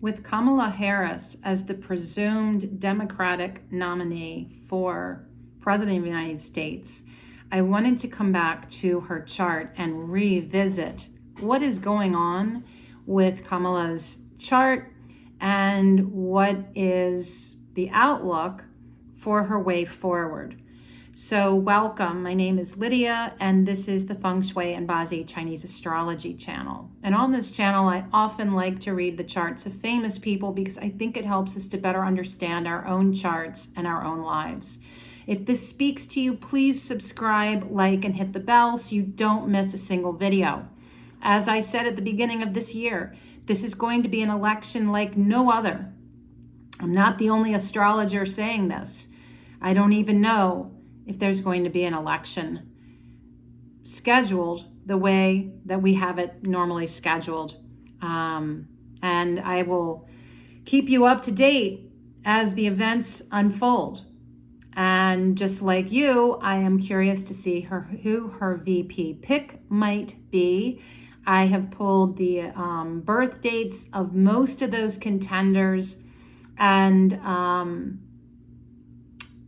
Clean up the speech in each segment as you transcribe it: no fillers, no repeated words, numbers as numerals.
With Kamala Harris as the presumed Democratic nominee for President of the United States, I wanted to come back to her chart and revisit what is going on with Kamala's chart and what is the outlook for her way forward. So welcome, my name is Lydia, and this is the Feng Shui and Bazi Chinese Astrology channel. And on this channel, I often like to read the charts of famous people because I think it helps us to better understand our own charts and our own lives. If this speaks to you, please subscribe, like, and hit the bell so you don't miss a single video. As I said at the beginning of this year, this is going to be an election like no other. I'm not the only astrologer saying this. I don't even know if there's going to be an election scheduled the way that we have it normally scheduled. And I will keep you up to date as the events unfold. And just like you, I am curious to see who her VP pick might be. I have pulled the birth dates of most of those contenders, and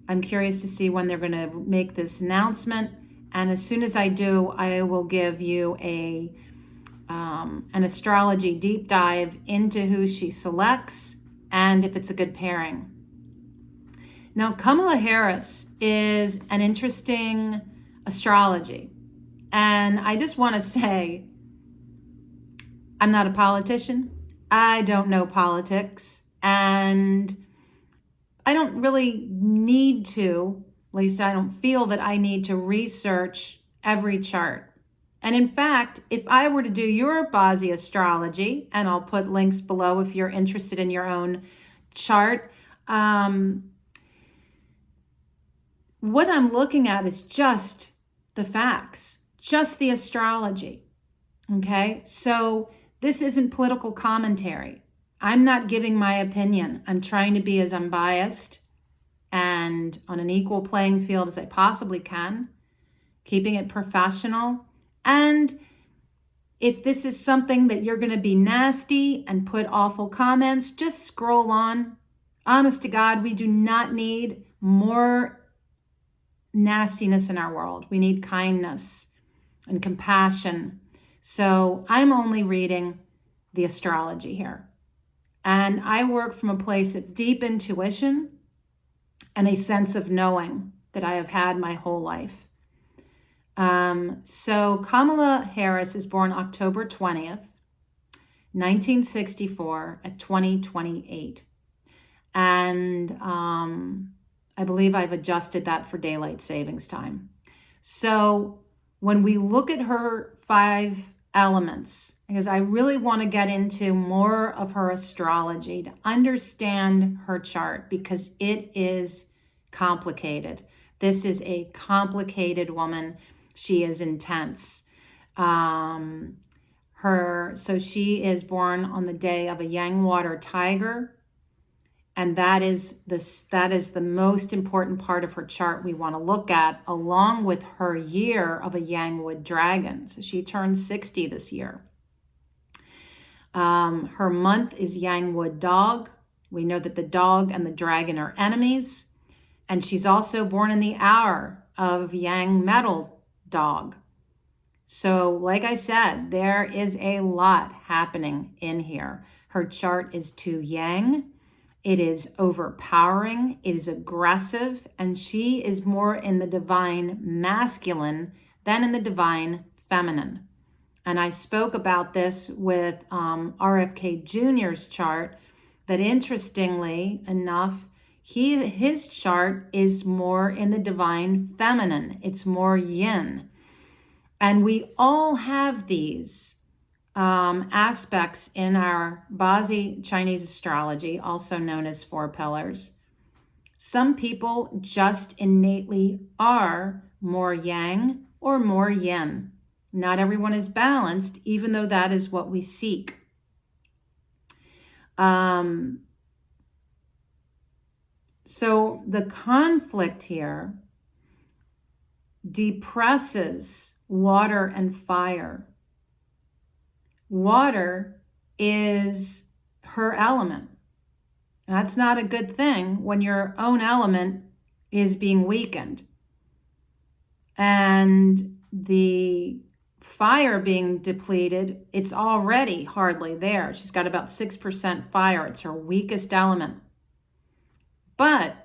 I'm curious to see when they're going to make this announcement. And as soon as I do, I will give you an astrology deep dive into who she selects and if it's a good pairing. Now, Kamala Harris is an interesting astrology. And I just want to say, I'm not a politician. I don't know politics. And I don't really need to, at least I don't feel that I need to research every chart. And in fact, if I were to do your Bazi astrology, and I'll put links below if you're interested in your own chart, what I'm looking at is just the facts, just the astrology, okay? So this isn't political commentary. I'm not giving my opinion. I'm trying to be as unbiased and on an equal playing field as I possibly can, keeping it professional. And if this is something that you're going to be nasty and put awful comments, just scroll on. Honest to God, we do not need more nastiness in our world. We need kindness and compassion. So I'm only reading the astrology here. And I work from a place of deep intuition and a sense of knowing that I have had my whole life. So Kamala Harris is born October 20th, 1964 at 2028. And I believe I've adjusted that for daylight savings time. So when we look at her 5 elements, because I really want to get into more of her astrology to understand her chart, because it is complicated. This is a complicated woman. She is intense. So she is born on the day of a Yang water tiger. And that is the most important part of her chart we want to look at, along with her year of a Yang wood dragon. So she turned 60 this year. Her month is Yang wood dog. We know that the dog and the dragon are enemies. And she's also born in the hour of Yang metal dog. So like I said, there is a lot happening in here. Her chart is too Yang. It is overpowering, it is aggressive, and she is more in the divine masculine than in the divine feminine. And I spoke about this with RFK Jr.'s chart, that interestingly enough, his chart is more in the divine feminine. It's more yin. And we all have these aspects in our Bazi Chinese astrology, also known as 4 pillars. Some people just innately are more yang or more yin. Not everyone is balanced, even though that is what we seek. So the conflict here depresses water and fire. Water is her element. That's not a good thing when your own element is being weakened. And the fire being depleted, it's already hardly there. She's got about 6% fire. It's her weakest element. But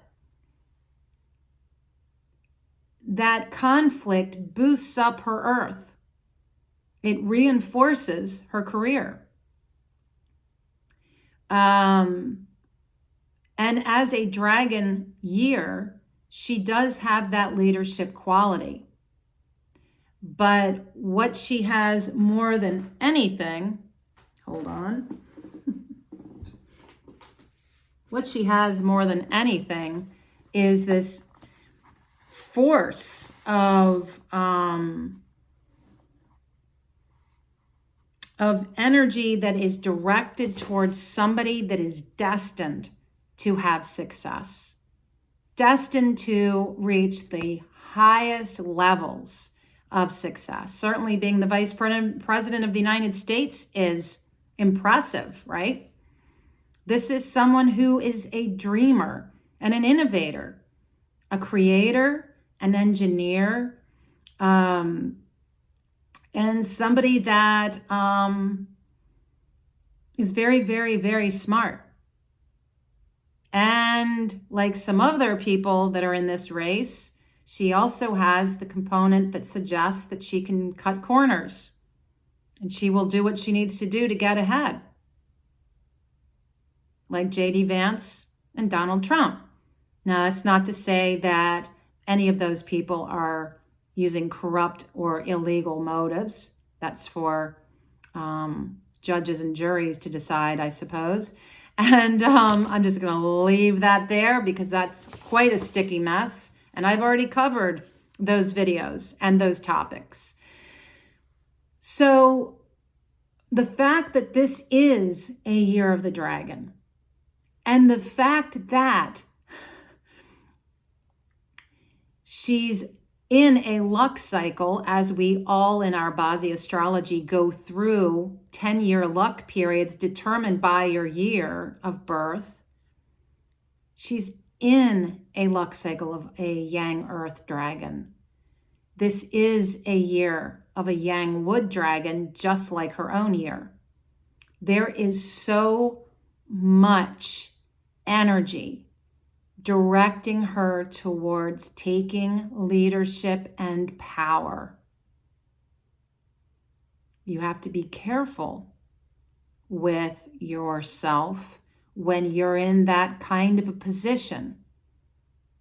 that conflict boosts up her earth. It reinforces her career. And as a dragon year, she does have that leadership quality. But what she has more than anything, hold on. What she has more than anything is this force of energy that is directed towards somebody that is destined to have success, destined to reach the highest levels of success. Certainly being the Vice President of the United States is impressive, right? This is someone who is a dreamer and an innovator, a creator, an engineer, and somebody that is very, very, very smart. And like some other people that are in this race, she also has the component that suggests that she can cut corners and she will do what she needs to do to get ahead. Like J.D. Vance and Donald Trump. Now, that's not to say that any of those people are using corrupt or illegal motives. That's for judges and juries to decide, I suppose. And I'm just going to leave that there because that's quite a sticky mess. And I've already covered those videos and those topics. So the fact that this is a year of the dragon, and the fact that she's in a luck cycle, as we all in our Bazi astrology go through 10-year luck periods determined by your year of birth, she's in a luck cycle of a Yang Earth dragon. This is a year of a Yang Wood dragon, just like her own year. There is so much energy directing her towards taking leadership and power. You have to be careful with yourself when you're in that kind of a position.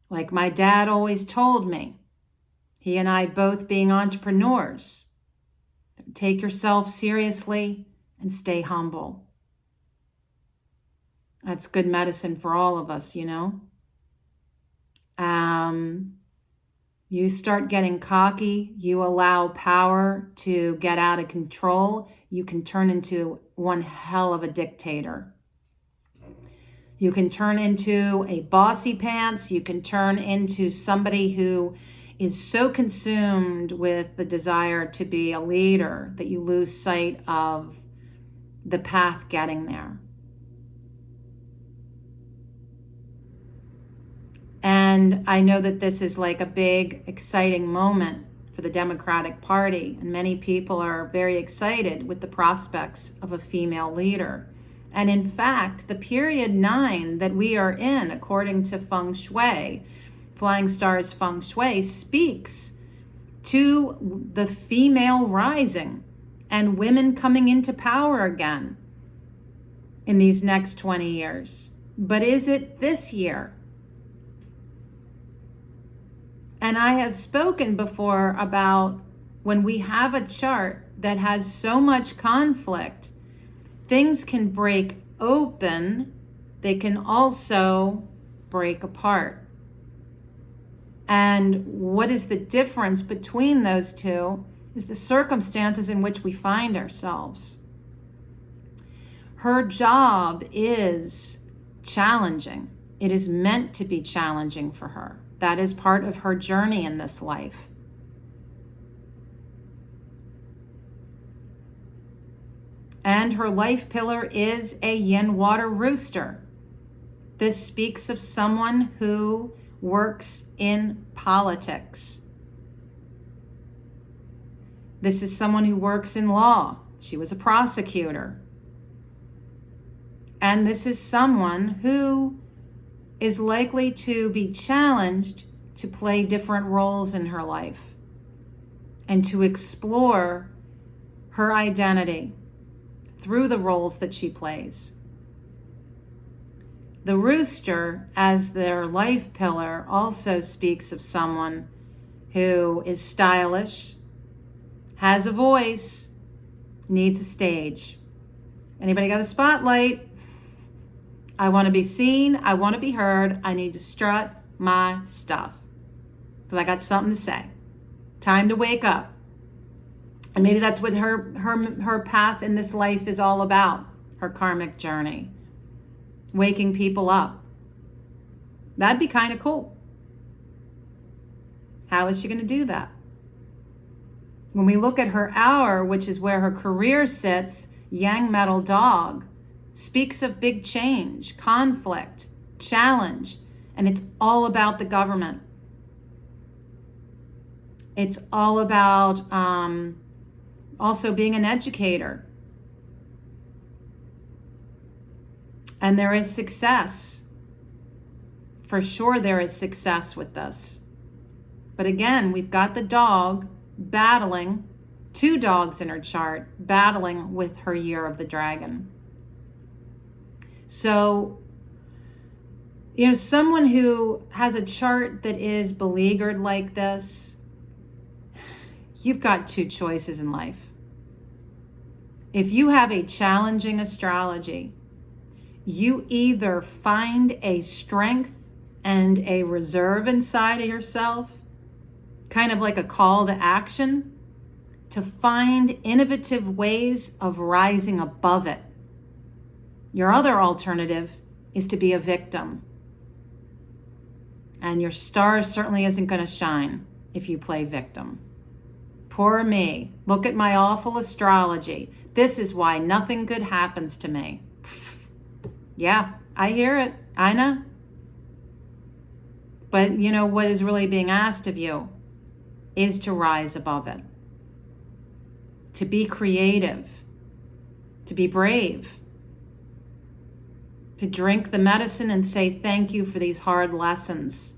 Like my dad always told me, he and I both being entrepreneurs, take yourself seriously and stay humble. That's good medicine for all of us, you know. You start getting cocky, you allow power to get out of control, you can turn into one hell of a dictator. You can turn into a bossy pants, you can turn into somebody who is so consumed with the desire to be a leader that you lose sight of the path getting there. And I know that this is like a big, exciting moment for the Democratic Party, and many people are very excited with the prospects of a female leader. And in fact, the period 9 that we are in, according to Feng Shui, Flying Stars Feng Shui, speaks to the female rising and women coming into power again in these next 20 years. But is it this year? And I have spoken before about when we have a chart that has so much conflict, things can break open, they can also break apart. And what is the difference between those two is the circumstances in which we find ourselves. Her job is challenging. It is meant to be challenging for her. That is part of her journey in this life. And her life pillar is a yin water rooster. This speaks of someone who works in politics. This is someone who works in law. She was a prosecutor. And this is someone who is likely to be challenged to play different roles in her life and to explore her identity through the roles that she plays. The rooster, as their life pillar, also speaks of someone who is stylish, has a voice, needs a stage. Anybody got a spotlight? I want to be seen. I want to be heard. I need to strut my stuff because I got something to say. Time to wake up. And maybe that's what her path in this life is all about, her karmic journey. Waking people up. That'd be kind of cool. How is she going to do that? When we look at her hour, which is where her career sits, Yang Metal Dog, speaks of big change, conflict, challenge, and it's all about the government. It's all about also being an educator. And there is success. For sure there is success with this. But again, we've got the dog battling, 2 dogs in her chart, battling with her year of the dragon. So, someone who has a chart that is beleaguered like this, you've got 2 choices in life. If you have a challenging astrology, you either find a strength and a reserve inside of yourself, kind of like a call to action, to find innovative ways of rising above it. Your other alternative is to be a victim. And your star certainly isn't going to shine if you play victim. Poor me. Look at my awful astrology. This is why nothing good happens to me. Yeah, I hear it. I know. But what is really being asked of you is to rise above it. To be creative. To be brave. To drink the medicine and say thank you for these hard lessons.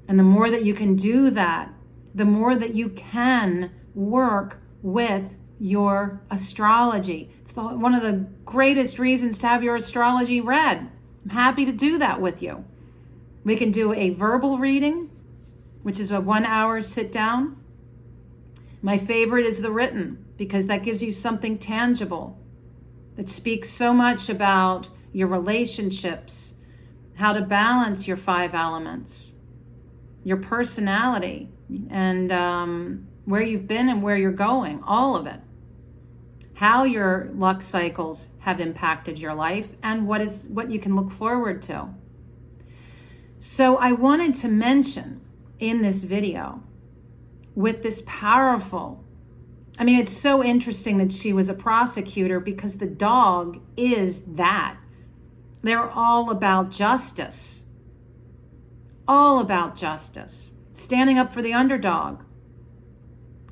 And the more that you can do that, the more that you can work with your astrology. It's one of the greatest reasons to have your astrology read. I'm happy to do that with you. We can do a verbal reading, which is a 1-hour sit down. My favorite is the written, because that gives you something tangible that speaks so much about your relationships, how to balance your 5 elements, your personality, and where you've been and where you're going, all of it. How your luck cycles have impacted your life and what you can look forward to. So I wanted to mention in this video with this powerful, it's so interesting that she was a prosecutor because the dog is that. They're all about justice. All about justice. Standing up for the underdog.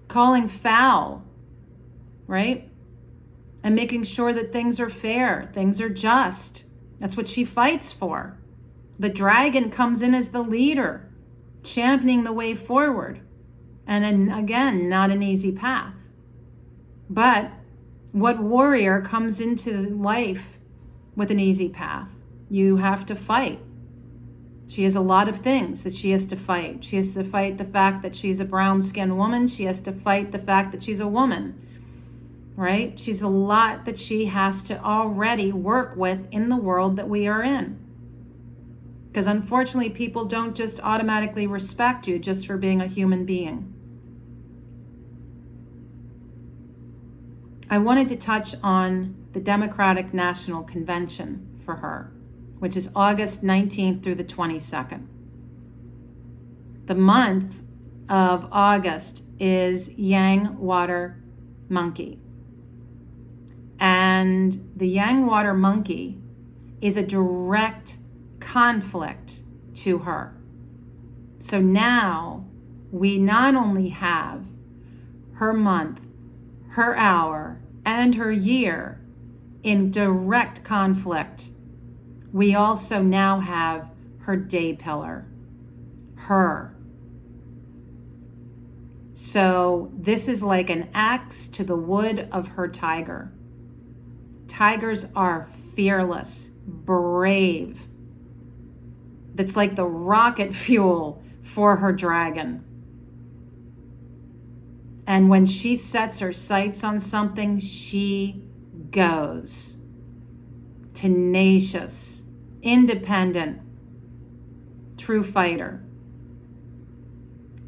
Calling foul, right? And making sure that things are fair, things are just. That's what she fights for. The dragon comes in as the leader, championing the way forward. And then again, not an easy path. But what warrior comes into life with an easy path? You have to fight. She has a lot of things that she has to fight. She has to fight the fact that she's a brown-skinned woman. She has to fight the fact that she's a woman, right? She's a lot that she has to already work with in the world that we are in. Because unfortunately, people don't just automatically respect you just for being a human being. I wanted to touch on the Democratic National Convention for her, which is August 19th through the 22nd. The month of August is Yang Water Monkey. And And the Yang water monkey is a direct conflict to her. So now we not only have her month, her hour, and her year in direct conflict, we also now have her day pillar, her. So this is like an axe to the wood of her tiger. Tigers are fearless, brave. That's like the rocket fuel for her dragon. And when she sets her sights on something, she goes. Tenacious, independent, true fighter.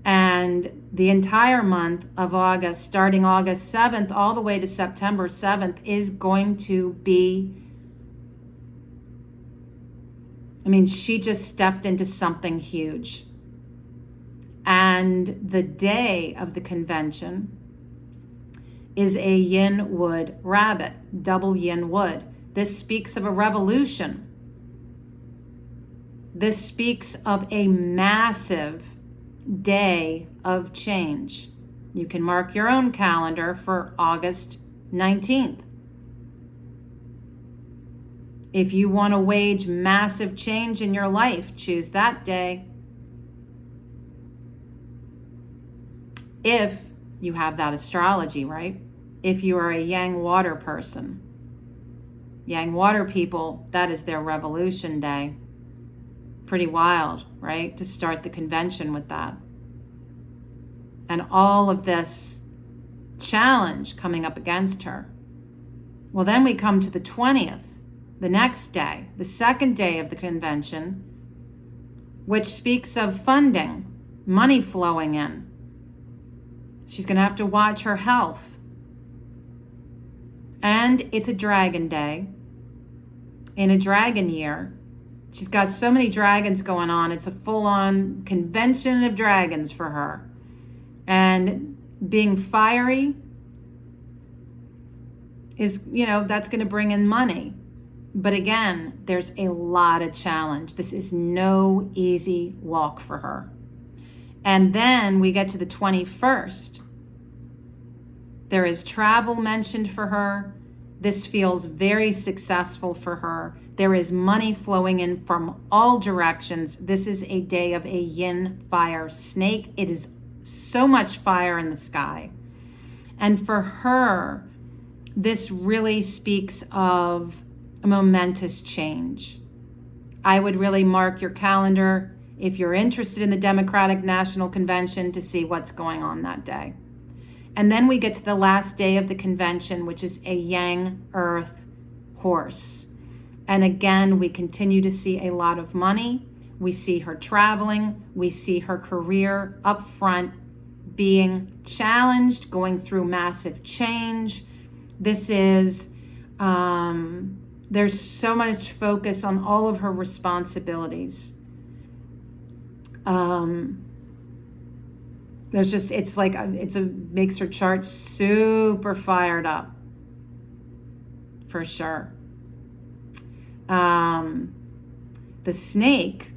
And the entire month of August, starting August 7th all the way to September 7th, is going to be, she just stepped into something huge. And the day of the convention is a yin wood rabbit, double yin wood. This speaks of a revolution. This speaks of a massive day of change. You can mark your own calendar for August 19th. If you want to wage massive change in your life, choose that day. If you have that astrology, right? If you are a Yang water person. Yang water people, that is their revolution day. Pretty wild, right? To start the convention with that. And all of this challenge coming up against her. Well, then we come to the 20th, the next day, the second day of the convention, which speaks of funding, money flowing in. She's going to have to watch her health. And it's a dragon day in a dragon year. She's got so many dragons going on. It's a full-on convention of dragons for her. And being fiery is, that's going to bring in money. But again, there's a lot of challenge. This is no easy walk for her. And then we get to the 21st. There is travel mentioned for her. This feels very successful for her. There is money flowing in from all directions. This is a day of a yin fire snake. It is so much fire in the sky. And for her, this really speaks of a momentous change. I would really mark your calendar if you're interested in the Democratic National Convention to see what's going on that day. And then we get to the last day of the convention, which is a Yang Earth horse. And again, we continue to see a lot of money. We see her traveling. We see her career up front being challenged, going through massive change. This is, there's so much focus on all of her responsibilities. Makes her chart super fired up, for sure. The snake,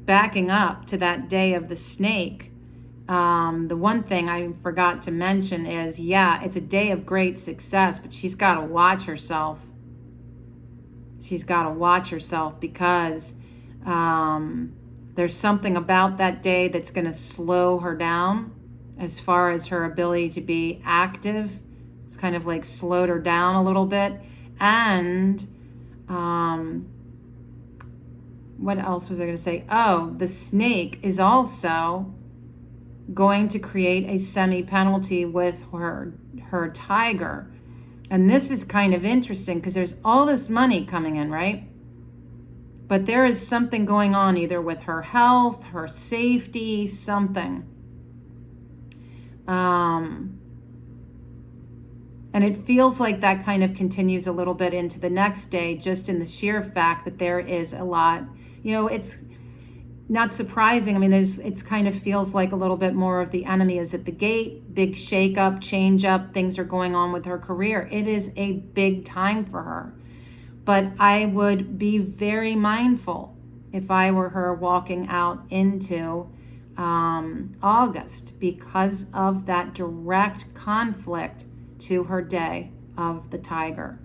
backing up to that day of the snake, the one thing I forgot to mention is, it's a day of great success, but she's got to watch herself. She's got to watch herself because there's something about that day that's going to slow her down as far as her ability to be active. It's kind of like slowed her down a little bit. And what else was I going to say? Oh, the snake is also going to create a semi-penalty with her tiger. And this is kind of interesting because there's all this money coming in, right? But there is something going on either with her health, her safety, something. And it feels like that kind of continues a little bit into the next day, just in the sheer fact that there is a lot, not surprising. I mean, it's kind of feels like a little bit more of the enemy is at the gate, big shake up, change up, things are going on with her career. It is a big time for her. But I would be very mindful if I were her walking out into August because of that direct conflict to her day of the tiger.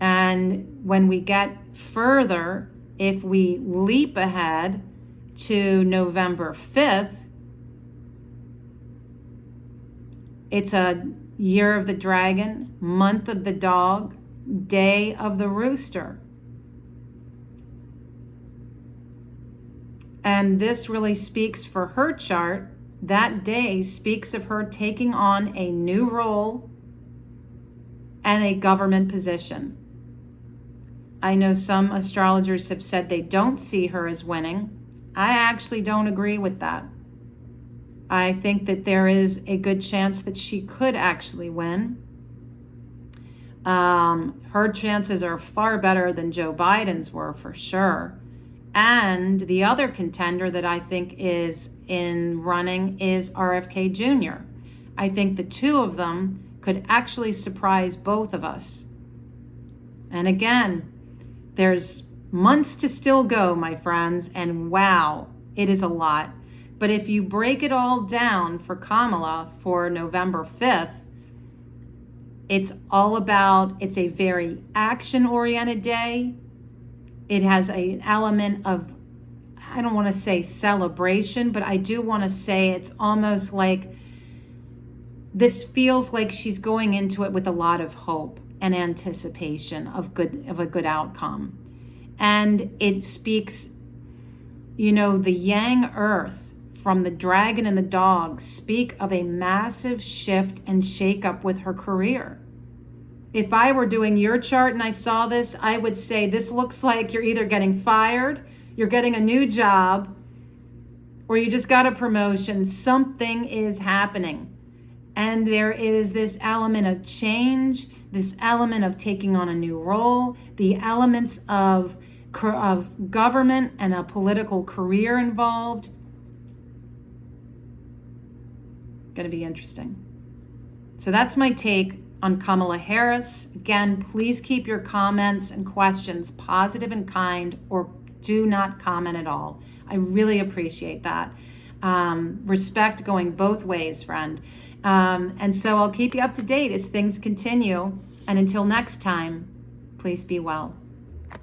And when we get further, if we leap ahead to November 5th, it's a year of the dragon, month of the dog, day of the rooster. And this really speaks for her chart. That day speaks of her taking on a new role and a government position. I know some astrologers have said they don't see her as winning. I actually don't agree with that. I think that there is a good chance that she could actually win. Her chances are far better than Joe Biden's were, for sure. And the other contender that I think is in running is RFK Jr. I think the two of them could actually surprise both of us. And again, there's months to still go, my friends, and wow, it is a lot. But if you break it all down for Kamala for November 5th, it's all about, it's a very action-oriented day. It has an element of, I don't want to say celebration, but I do want to say it's almost like, this feels like she's going into it with a lot of hope and anticipation of a good outcome. And it speaks, the yang earth from the dragon and the dog speak of a massive shift and shakeup with her career. If I were doing your chart and I saw this, I would say this looks like you're either getting fired, you're getting a new job, or you just got a promotion. Something is happening. And there is this element of change, this element of taking on a new role, the elements of government and a political career involved. Going to be interesting. So that's my take on Kamala Harris. Again, please keep your comments and questions positive and kind, or do not comment at all. I really appreciate that. Respect going both ways, friend. And so I'll keep you up to date as things continue. And until next time, please be well.